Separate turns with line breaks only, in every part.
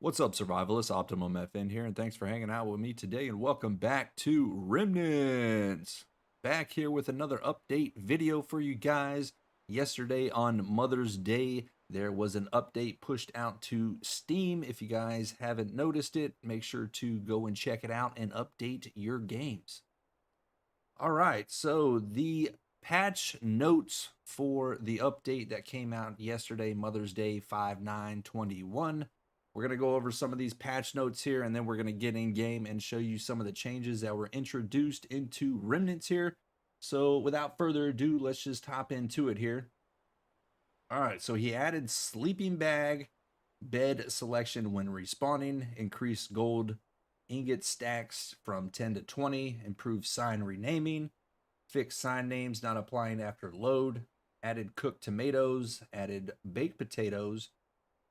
What's up, survivalists? Optimum FN here, and thanks for hanging out with me today. And welcome back to Remnants. Back here with another update video for you guys. Yesterday on Mother's Day, there was an update pushed out to Steam. If you guys haven't noticed it, make sure to go and check it out and update your games. All right, so the patch notes for the update that came out yesterday, Mother's Day 5/9/21. We're going to go over some of these patch notes here, and then we're going to get in game and show you some of the changes that were introduced into Remnants here. So without further ado, let's just hop into it here. All right, so he added sleeping bag bed selection when respawning, increased gold ingot stacks from 10 to 20, improved sign renaming, fixed sign names not applying after load, added cooked tomatoes, added baked potatoes,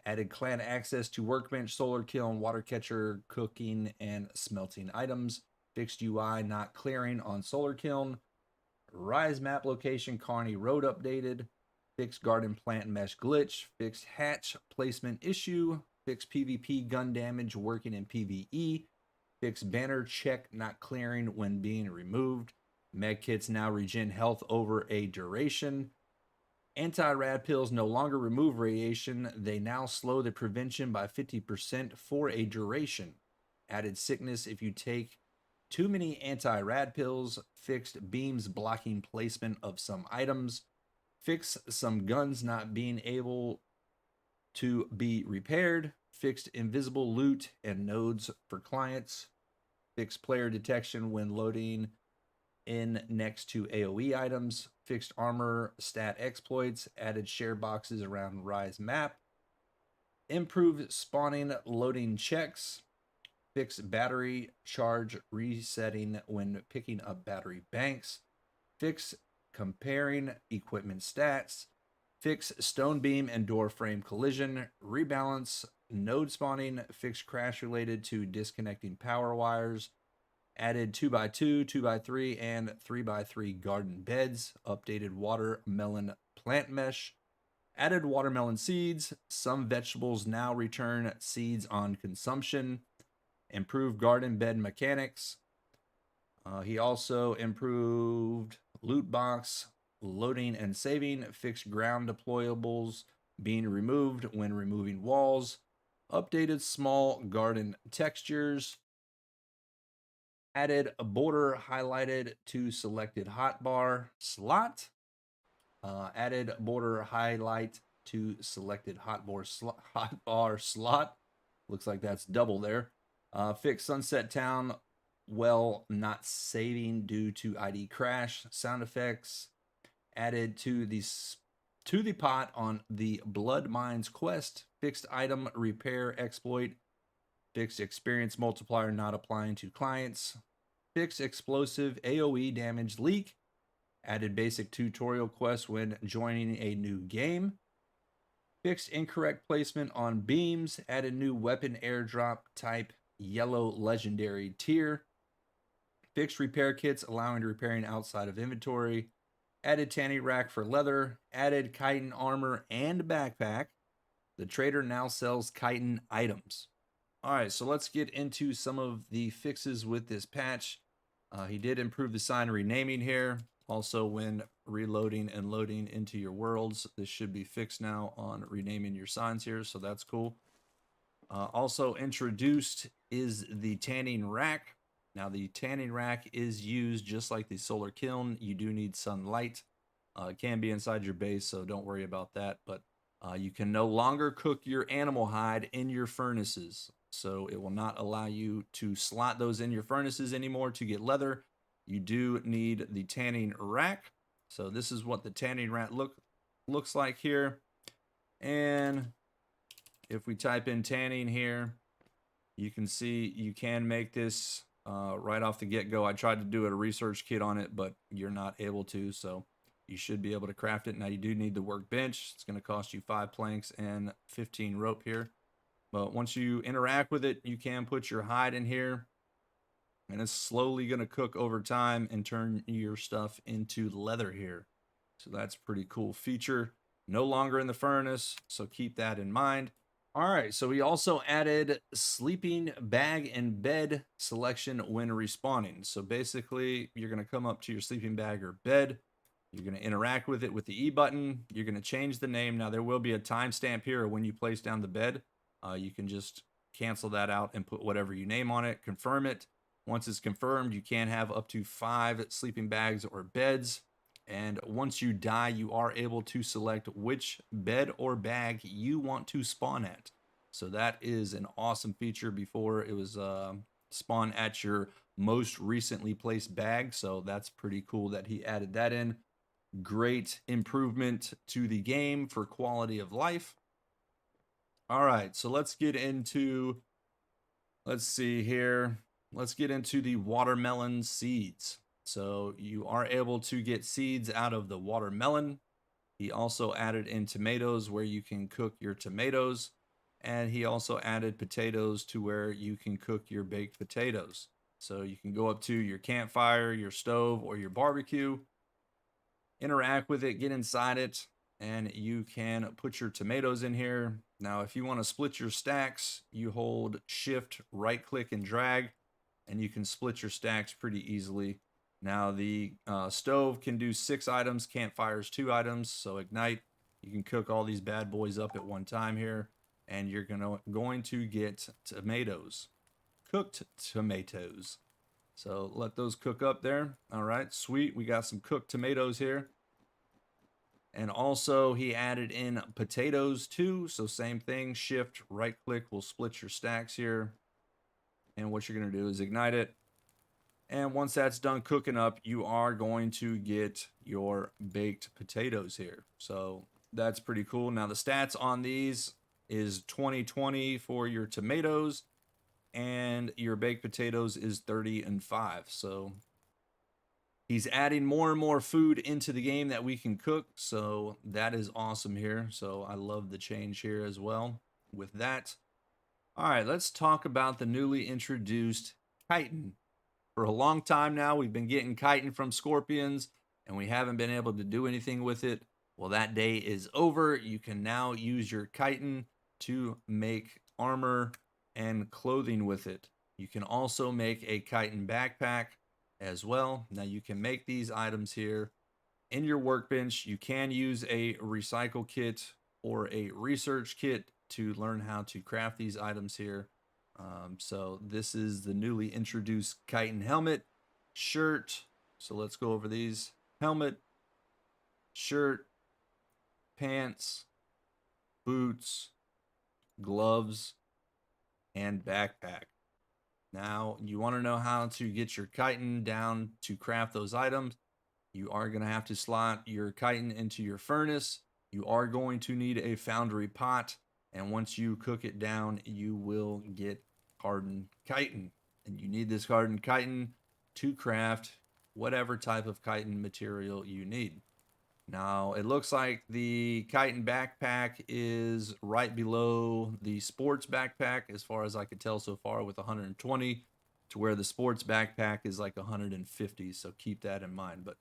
added clan access to workbench, solar kiln, water catcher, cooking, and smelting items, fixed UI not clearing on solar kiln, rise map location Coney Road updated, fixed garden plant mesh glitch, fixed hatch placement issue, fixed PvP gun damage working in PvE, fixed banner check not clearing when being removed, medkits now regen health over a duration, anti-rad pills no longer remove radiation, they now slow the prevention by 50% for a duration, added sickness if you take too many anti-rad pills, fixed beams blocking placement of some items, fixed some guns not being able to be repaired, fixed invisible loot and nodes for clients, fixed player detection when loading in next to AoE items, fixed armor stat exploits, added share boxes around Rise map, improved spawning loading checks, fixed battery charge resetting when picking up battery banks, fix comparing equipment stats, fix stone beam and door frame collision, rebalance node spawning, fix crash related to disconnecting power wires, added 2x2, 2x3, and 3x3 garden beds, updated watermelon plant mesh, added watermelon seeds, some vegetables now return seeds on consumption, improved garden bed mechanics. He also improved loot box loading and saving, fixed ground deployables being removed when removing walls, updated small garden textures, added a border highlighted to selected hotbar slot, added border highlight to selected hotbar slot. Looks like that's double there. Fixed Sunset Town well not saving due to ID crash sound effects. Added to the pot on the Blood Mines quest. Fixed item repair exploit. Fixed experience multiplier not applying to clients. Fixed explosive AoE damage leak. Added basic tutorial quest when joining a new game. Fixed incorrect placement on beams. Added new weapon airdrop type yellow legendary tier. Fixed repair kits allowing repairing outside of inventory. Added tanning rack for leather. Added chitin armor and backpack. The trader now sells chitin items. All right, so let's get into some of the fixes with this patch. He did improve the sign renaming here. Also, when reloading and loading into your worlds, this should be fixed now on renaming your signs here, so that's cool. Also introduced is the tanning rack. Now, the tanning rack is used just like the solar kiln. You do need sunlight. It can be inside your base, so don't worry about that. But you can no longer cook your animal hide in your furnaces. So it will not allow you to slot those in your furnaces anymore to get leather. You do need the tanning rack. So this is what the tanning rack looks like here. And if we type in tanning here, you can see you can make this right off the get-go. I tried to do a research kit on it, but you're not able to, so you should be able to craft it. Now, you do need the workbench. It's going to cost you 5 planks and 15 rope here. But once you interact with it, you can put your hide in here, and it's slowly going to cook over time and turn your stuff into leather here. So that's a pretty cool feature. No longer in the furnace, so keep that in mind. All right, so we also added sleeping bag and bed selection when respawning. So basically, you're going to come up to your sleeping bag or bed. You're going to interact with it with the E button. You're going to change the name. Now, there will be a timestamp here when you place down the bed. You can just cancel that out and put whatever you name on it, confirm it. Once it's confirmed, you can have up to 5 sleeping bags or beds. And once you die, you are able to select which bed or bag you want to spawn at. So that is an awesome feature. Before it was spawn at your most recently placed bag. So that's pretty cool that he added that in. Great improvement to the game for quality of life. All right, so let's get into, let's see here. Let's get into the watermelon seeds. So you are able to get seeds out of the watermelon. He also added in tomatoes where you can cook your tomatoes. And he also added potatoes to where you can cook your baked potatoes. So you can go up to your campfire, your stove, or your barbecue, interact with it, get inside it, and you can put your tomatoes in here. Now, if you want to split your stacks, you hold shift, right click, and drag, and you can split your stacks pretty easily. Now, the stove can do 6 items, campfires 2 items, so ignite. You can cook all these bad boys up at one time here, and you're going to get tomatoes, cooked tomatoes. So let those cook up there. All right, sweet. We got some cooked tomatoes here. And also he added in potatoes too. So same thing, shift, right click will split your stacks here. And what you're going to do is ignite it. And once that's done cooking up, you are going to get your baked potatoes here. So that's pretty cool. Now the stats on these is 20/20 for your tomatoes, and your baked potatoes is 30 and 5. So he's adding more and more food into the game that we can cook. So that is awesome here. So I love the change here as well with that. All right, let's talk about the newly introduced chitin. For a long time now, we've been getting chitin from scorpions and we haven't been able to do anything with it. Well, that day is over. You can now use your chitin to make armor and clothing with it. You can also make a chitin backpack as well. Now you can make these items here in your workbench. You can use a recycle kit or a research kit to learn how to craft these items here. So this is the newly introduced chitin helmet, shirt. So let's go over these: helmet, shirt, pants, boots, gloves, and backpack. Now you want to know how to get your chitin down to craft those items. You are going to have to slot your chitin into your furnace. You are going to need a foundry pot. And once you cook it down, you will get hardened chitin. And you need this hardened chitin to craft whatever type of chitin material you need. Now, it looks like the chitin backpack is right below the sports backpack, as far as I could tell so far, with 120, to where the sports backpack is like 150. So keep that in mind. But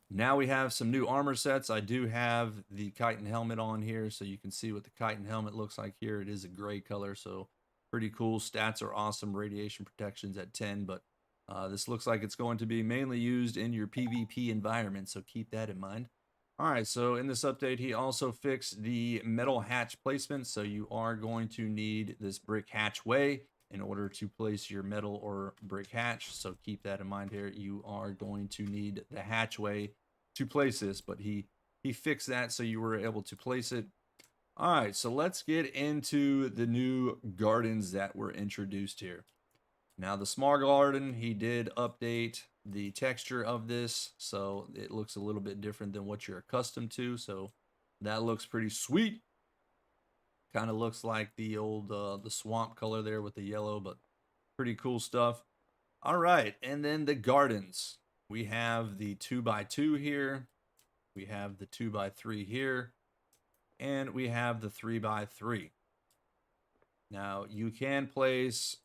now we have some new armor sets. I do have the chitin helmet on here, so you can see what the chitin helmet looks like here. It is a gray color, so pretty cool. Stats are awesome. Radiation protection's at 10, but this looks like it's going to be mainly used in your PvP environment, so keep that in mind. All right, so in this update, he also fixed the metal hatch placement. So you are going to need this brick hatchway in order to place your metal or brick hatch. So keep that in mind here. You are going to need the hatchway to place this, but he fixed that so you were able to place it. All right, so let's get into the new gardens that were introduced here. Now the small garden, he did update the texture of this, so it looks a little bit different than what you're accustomed to. So that looks pretty sweet. Kind of looks like the old the swamp color there with the yellow, but pretty cool stuff. All right, and then the gardens. We have the 2x2 here. We have the 2x3 here, and we have the 3x3. Now you can place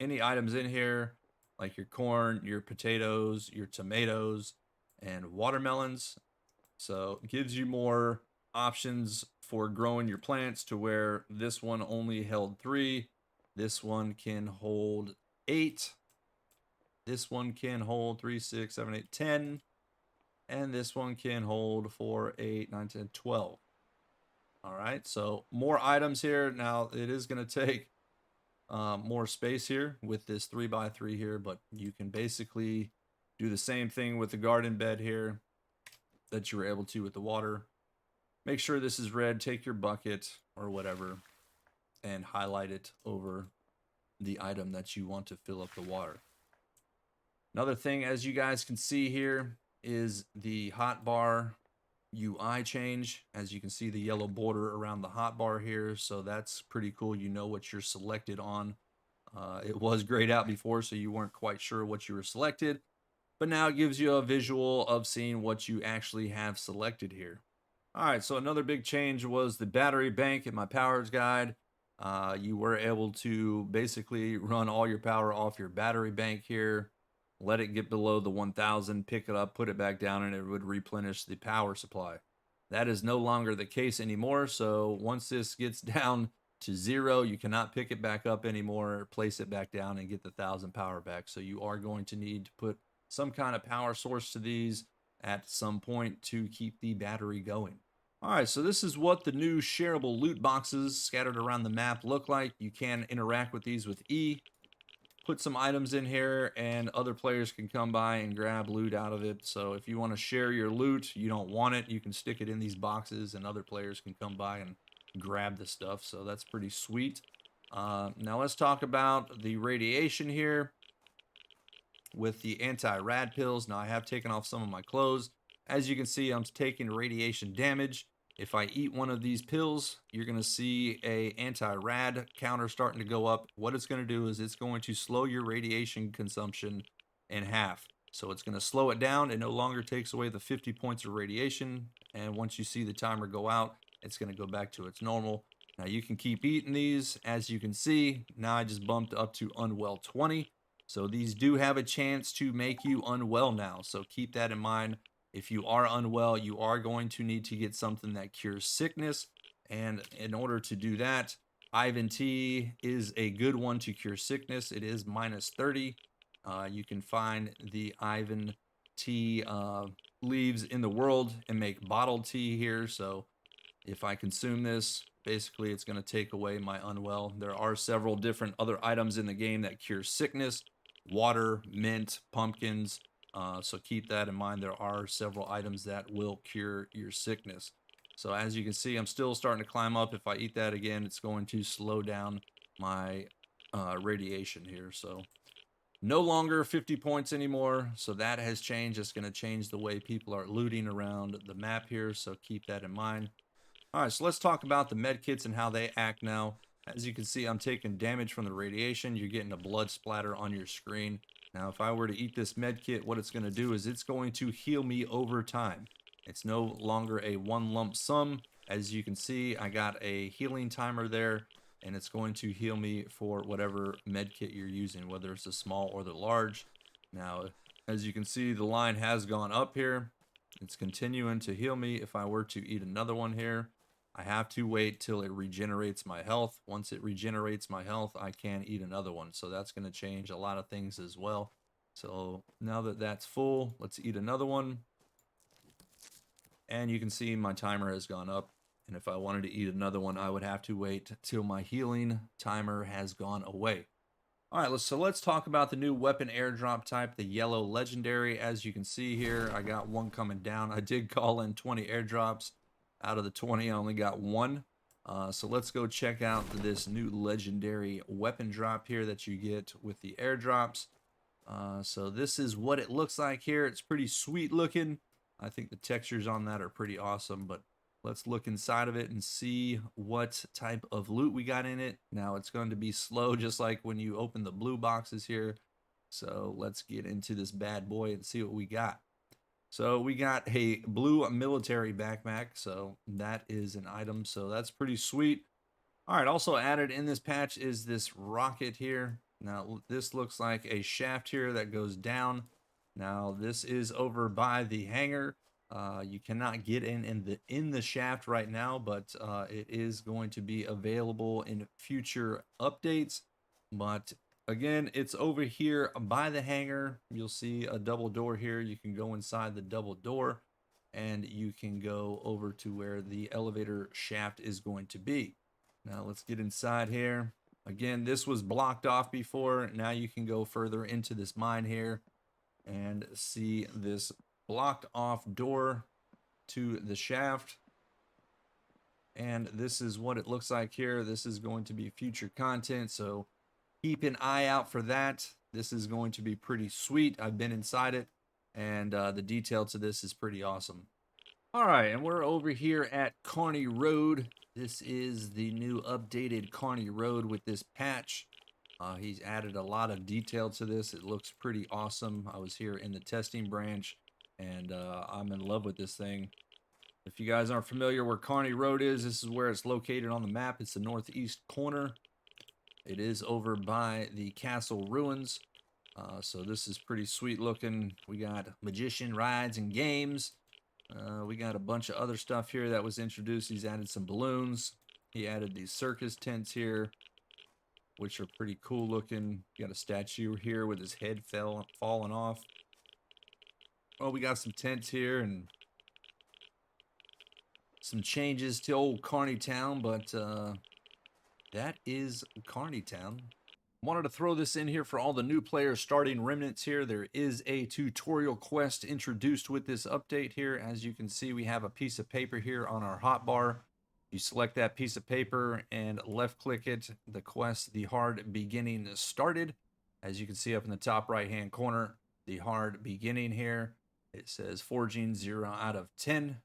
any items in here, like your corn, your potatoes, your tomatoes, and watermelons. So it gives you more options for growing your plants to where this one only held 3. This one can hold 8. This one can hold 3, 6, 7, 8, 10. And this one can hold 4, 8, 9, 10, 12. All right, so more items here. Now, it is going to take more space here with this 3x3 here, but you can basically do the same thing with the garden bed here that you were able to with the water. Make sure this is red. Take your bucket or whatever and highlight it over the item that you want to fill up the water. Another thing, as you guys can see here, is the hotbar UI change. As you can see, the yellow border around the hotbar here, so that's pretty cool. You know what you're selected on. It was grayed out before, so you weren't quite sure what you were selected, but now it gives you a visual of seeing what you actually have selected here. All right, so another big change was the battery bank in my powers guide. You were able to basically run all your power off your battery bank here, let it get below the 1000, pick it up, put it back down, and it would replenish the power supply. That is no longer the case anymore, so once this gets down to 0, you cannot pick it back up anymore, place it back down, and get the 1000 power back. So you are going to need to put some kind of power source to these at some point to keep the battery going. All right, so this is what the new shareable loot boxes scattered around the map look like. You can interact with these with E, put some items in here, and other players can come by and grab loot out of it. So if you want to share your loot, you don't want it, you can stick it in these boxes and other players can come by and grab the stuff. So that's pretty sweet. Now let's talk about the radiation here with the anti-rad pills. Now I have taken off some of my clothes. As you can see, I'm taking radiation damage. If I eat one of these pills, you're going to see a anti-rad counter starting to go up. What it's going to do is it's going to slow your radiation consumption in half. So it's going to slow it down. It no longer takes away the 50 points of radiation. And once you see the timer go out, it's going to go back to its normal. Now you can keep eating these. As you can see, now I just bumped up to unwell 20. So these do have a chance to make you unwell now. So keep that in mind. If you are unwell, you are going to need to get something that cures sickness. And in order to do that, Ivan Tea is a good one to cure sickness. It is minus 30. You can find the Ivan Tea leaves in the world and make bottled tea here. So if I consume this, basically it's going to take away my unwell. There are several different other items in the game that cure sickness: water, mint, pumpkins. So keep that in mind. There are several items that will cure your sickness. So as you can see, I'm still starting to climb up. If I eat that again, it's going to slow down my radiation here. So no longer 50 points anymore. So that has changed. It's going to change the way people are looting around the map here. So keep that in mind. All right, so let's talk about the med kits and how they act now. As you can see, I'm taking damage from the radiation. You're getting a blood splatter on your screen. Now, if I were to eat this med kit, what it's going to do is it's going to heal me over time. It's no longer a one lump sum. As you can see, I got a healing timer there, and it's going to heal me for whatever med kit you're using, whether it's the small or the large. Now, as you can see, the line has gone up here. It's continuing to heal me. If I were to eat another one here, I have to wait till it regenerates my health. Once it regenerates my health, I can eat another one. So that's going to change a lot of things as well. So now that that's full, let's eat another one. And you can see my timer has gone up. And if I wanted to eat another one, I would have to wait till my healing timer has gone away. All right, so let's talk about the new weapon airdrop type, the yellow legendary. As you can see here, I got one coming down. I did call in 20 airdrops. Out of the 20, I only got one. So let's go check out this new legendary weapon drop here that you get with the airdrops. So this is what it looks like here. It's pretty sweet looking. I think the textures on that are pretty awesome, but let's look inside of it and see what type of loot we got in it. Now it's going to be slow, just like when you open the blue boxes here. So let's get into this bad boy and see what we got. So we got a blue military backpack, so that is an item, so that's pretty sweet. All right, also added in this patch is this rocket here. Now this looks like a shaft here that goes down. Now this is over by the hangar. You cannot get in the shaft right now, but it is going to be available in future updates. But again, it's over here by the hangar. You'll see a double door here. You can go inside the double door, and you can go over to where the elevator shaft is going to be. Now let's get inside here. Again, this was blocked off before. Now you can go further into this mine here and see this blocked off door to the shaft. And this is what it looks like here. This is going to be future content, so keep an eye out for that. This is going to be pretty sweet. I've been inside it, and the detail to this is pretty awesome. All right, and we're over here at Coney Road. This is the new updated Coney Road with this patch. He's added a lot of detail to this. It looks pretty awesome. I was here in the testing branch, and I'm in love with this thing. If you guys aren't familiar where Coney Road is, this is where it's located on the map. It's the northeast corner. It is over by the castle ruins. So this is pretty sweet looking. We got magician rides and games. We got a bunch of other stuff here that was introduced. He's added some balloons. He added these circus tents here, which are pretty cool looking. You got a statue here with his head falling off. Oh, we got some tents here and some changes to old Carney Town, but that is Carney Town. Wanted to throw this in here for all the new players starting Remnants here. There is a tutorial quest introduced with this update here. As you can see, we have a piece of paper here on our hotbar. You select that piece of paper and left click it. The quest, the hard beginning started. As you can see up in the top right hand corner, the hard beginning here. It says forging 0 out of 10.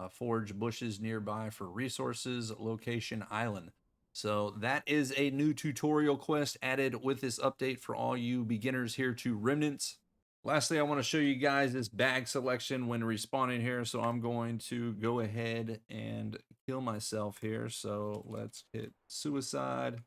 Forge bushes nearby for resources. Location island. So that is a new tutorial quest added with this update for all you beginners here to Remnants. Lastly, I want to show you guys this bag selection when respawning here. So I'm going to go ahead and kill myself here. So let's hit suicide.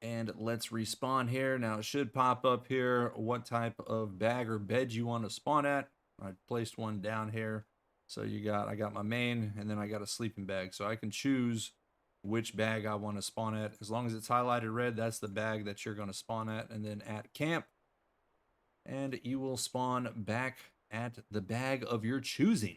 And let's respawn here. Now it should pop up here what type of bag or bed you want to spawn at. I placed one down here. So I got my main, and then I got a sleeping bag. So I can choose which bag I want to spawn at. As long as it's highlighted red, that's the bag that you're going to spawn at. And then at camp, and you will spawn back at the bag of your choosing.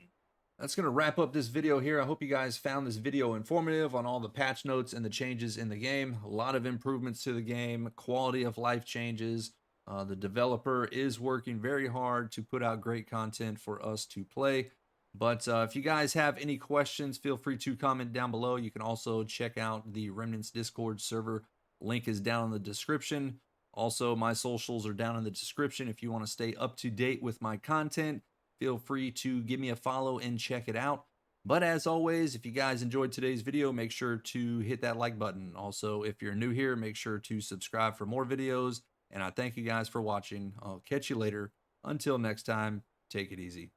That's going to wrap up this video here. I hope you guys found this video informative on all the patch notes and the changes in the game. A lot of improvements to the game, quality of life changes. The developer is working very hard to put out great content for us to play. But if you guys have any questions, feel free to comment down below. You can also check out the Remnants Discord server. Link is down in the description. Also, my socials are down in the description. If you want to stay up to date with my content, feel free to give me a follow and check it out. But as always, if you guys enjoyed today's video, make sure to hit that like button. Also, if you're new here, make sure to subscribe for more videos. And I thank you guys for watching. I'll catch you later. Until next time, take it easy.